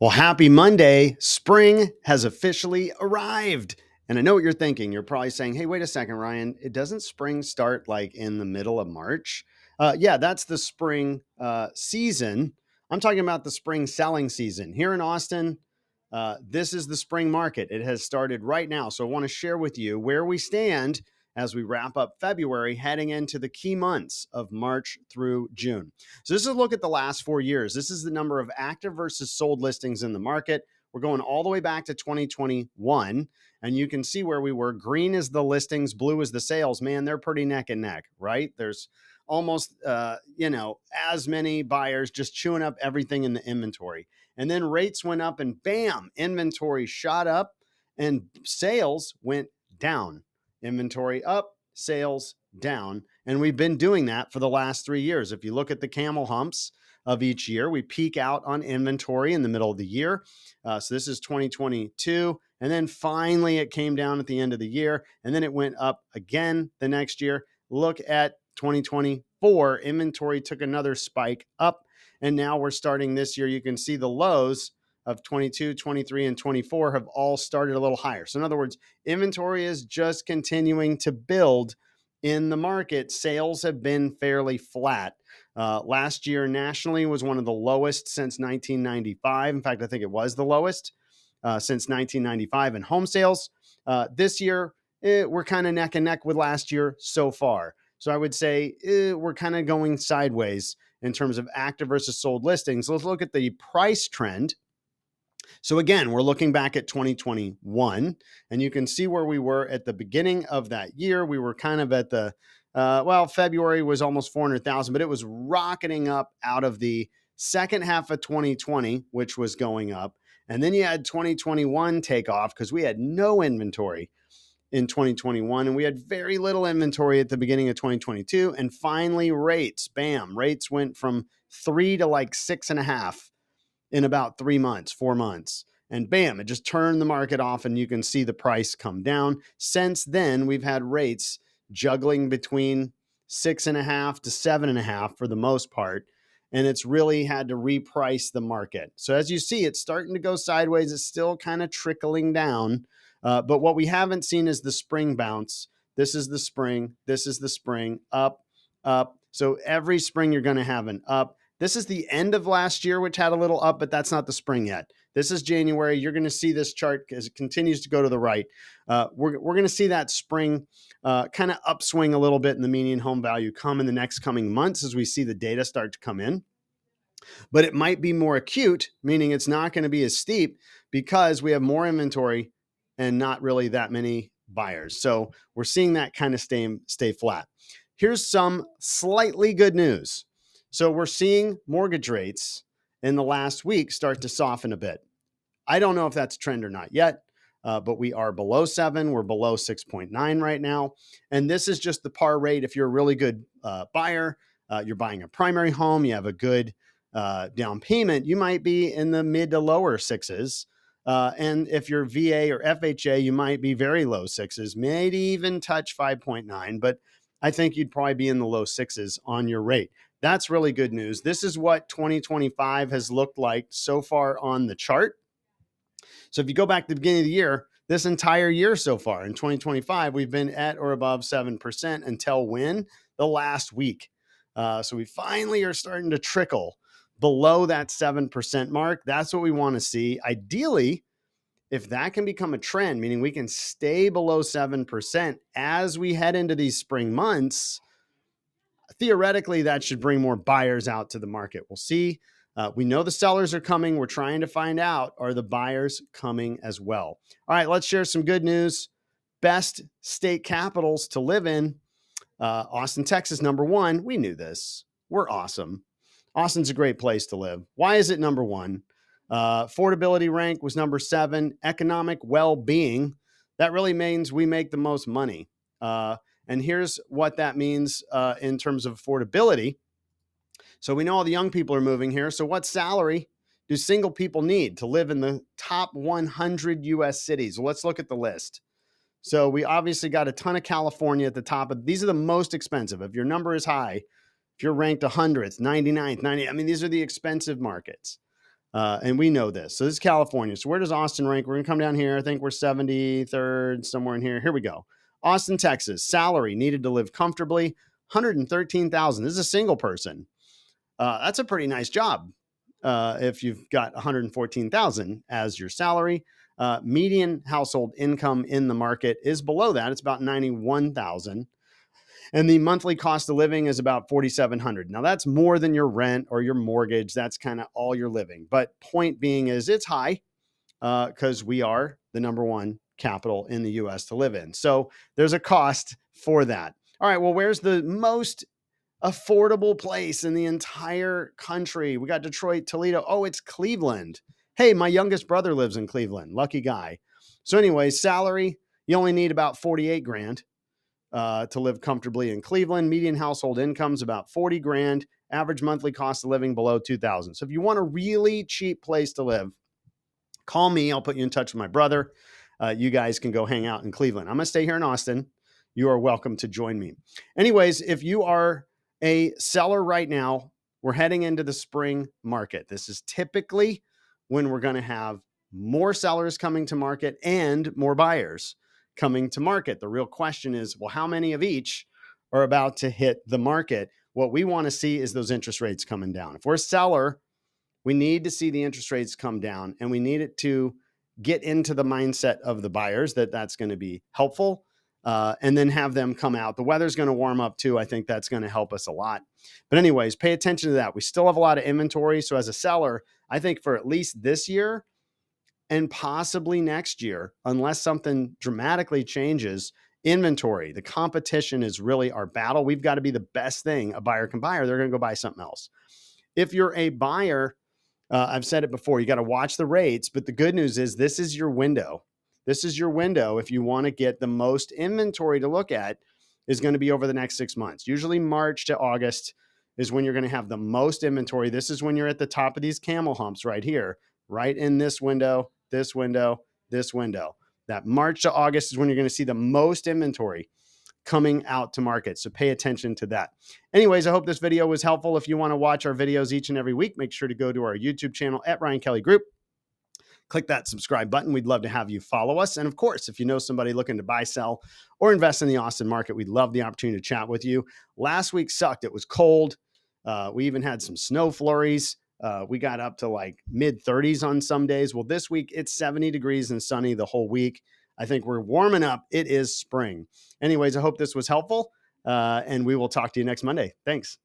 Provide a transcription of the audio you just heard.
Well, happy Monday. Spring has officially arrived. And I know what you're thinking. You're probably saying, hey, wait a second, Ryan. It doesn't spring start like in the middle of March? Yeah, that's the spring season. I'm talking about the spring selling season. Here in Austin, this is the spring market. It has started right now. So I want to share with you where we stand as we wrap up February, heading into the key months of March through June. So this is a look at the last 4 years. This is the number of active versus sold listings in the market. We're going all the way back to 2021, and you can see where we were. Green is the listings, blue is the sales. Man, they're pretty neck and neck, right? There's almost, as many buyers just chewing up everything in the inventory. And then rates went up, and bam, inventory shot up, and sales went down. Inventory up, sales down. And we've been doing that for the last 3 years. If you look at the camel humps of each year, we peak out on inventory in the middle of the year. So this is 2022. And then finally it came down at the end of the year. And then it went up again the next year. Look at 2024. Inventory took another spike up. And now we're starting this year. You can see the lows of 22, 23, and 24 have all started a little higher. So in other words, inventory is just continuing to build in the market. Sales have been fairly flat. Last year nationally was one of the lowest since 1995. In fact, I think it was the lowest since 1995 in home sales. This year, we're kind of neck and neck with last year so far. So I would say we're kind of going sideways in terms of active versus sold listings. Let's look at the price trend. So again, we're looking back at 2021, and you can see where we were at the beginning of that year. We were kind of at the, February was almost 400,000, but it was rocketing up out of the second half of 2020, which was going up. And then you had 2021 take off because we had no inventory in 2021, and we had very little inventory at the beginning of 2022. And finally, rates, bam, rates went from 3 to like 6.5 in about 3 months, 4 months. And bam, it just turned the market off, and you can see the price come down. Since then, we've had rates juggling between 6.5 to 7.5 for the most part. And it's really had to reprice the market. So as you see, it's starting to go sideways. It's still kind of trickling down. But what we haven't seen is the spring bounce. This is the spring. This is the spring. Up, up. So every spring you're going to have an up. This is the end of last year, which had a little up, but that's not the spring yet. This is January. You're going to see this chart as it continues to go to the right. We're going to see that spring kind of upswing a little bit in the median home value come in the next coming months as we see the data start to come in. But it might be more acute, meaning it's not going to be as steep because we have more inventory and not really that many buyers. So we're seeing that kind of stay flat. Here's some slightly good news. So we're seeing mortgage rates in the last week start to soften a bit. I don't know if that's a trend or not yet, but we are below 7. We're below 6.9 right now. And this is just the par rate. If you're a really good buyer, you're buying a primary home, you have a good down payment, you might be in the mid to lower sixes. And if you're VA or FHA, you might be very low sixes, maybe even touch 5.9. But I think you'd probably be in the low sixes on your rate. That's really good news. This is what 2025 has looked like so far on the chart. So if you go back to the beginning of the year, this entire year so far in 2025, we've been at or above 7% until when? The last week. So we finally are starting to trickle below that 7% mark. That's what we want to see. Ideally, if that can become a trend, meaning we can stay below 7% as we head into these spring months, theoretically, that should bring more buyers out to the market. We'll see. We know the sellers are coming. We're trying to find out, are the buyers coming as well? All right, let's share some good news. Best state capitals to live in. Austin, Texas, number 1. We knew this. We're awesome. Austin's a great place to live. Why is it number 1? Affordability rank was number 7. Economic well-being. That really means we make the most money. And here's what that means in terms of affordability. So we know all the young people are moving here. So what salary do single people need to live in the top 100 U.S. cities? Well, let's look at the list. So we obviously got a ton of California at the top. These are the most expensive. If your number is high, if you're ranked 100th, 99th, 90th, I mean, these are the expensive markets. And we know this. So this is California. So where does Austin rank? We're going to come down here. I think we're 73rd, somewhere in here. Here we go. Austin, Texas. Salary needed to live comfortably, 113,000. This is a single person. That's a pretty nice job if you've got 114,000 as your salary. Median household income in the market is below that. It's about 91,000. And the monthly cost of living is about 4,700. Now that's more than your rent or your mortgage. That's kind of all you're living. But point being is it's high because we are the number one capital in the US to live in. So there's a cost for that. All right, well, where's the most affordable place in the entire country? We got Detroit, Toledo. Oh, it's Cleveland. Hey, my youngest brother lives in Cleveland. Lucky guy. So anyway, salary, you only need about 48 grand to live comfortably in Cleveland. Median household income is about 40 grand. Average monthly cost of living below 2,000. So if you want a really cheap place to live, call me. I'll put you in touch with my brother. You guys can go hang out in Cleveland. I'm going to stay here in Austin. You are welcome to join me. Anyways, if you are a seller right now, we're heading into the spring market. This is typically when we're going to have more sellers coming to market and more buyers coming to market. The real question is, well, how many of each are about to hit the market? What we want to see is those interest rates coming down. If we're a seller, we need to see the interest rates come down, and we need it to get into the mindset of the buyers that that's going to be helpful, and then have them come out. The weather's going to warm up too. I think that's going to help us a lot. But anyways, pay attention to that. We still have a lot of inventory. So as a seller, I think for at least this year and possibly next year, unless something dramatically changes, inventory, the competition is really our battle. We've got to be the best thing a buyer can buy, or they're going to go buy something else. If you're a buyer, I've said it before, you got to watch the rates, but the good news is this is your window. This is your window. If you want to get the most inventory to look at, is going to be over the next 6 months. Usually March to August is when you're going to have the most inventory. This is when you're at the top of these camel humps right here, right in this window, this window, this window. That March to August is when you're going to see the most inventory coming out to market. So pay attention to that. Anyways, I hope this video was helpful. If you want to watch our videos each and every week, make sure to go to our YouTube channel at Ryan Kelly Group. Click that subscribe button. We'd love to have you follow us. And of course, if you know somebody looking to buy, sell, or invest in the Austin market, we'd love the opportunity to chat with you. Last week sucked. It was cold. We even had some snow flurries. We got up to like mid 30s on some days. Well, this week it's 70 degrees and sunny the whole week. I think we're warming up. It is spring. Anyways, I hope this was helpful. And we will talk to you next Monday. Thanks.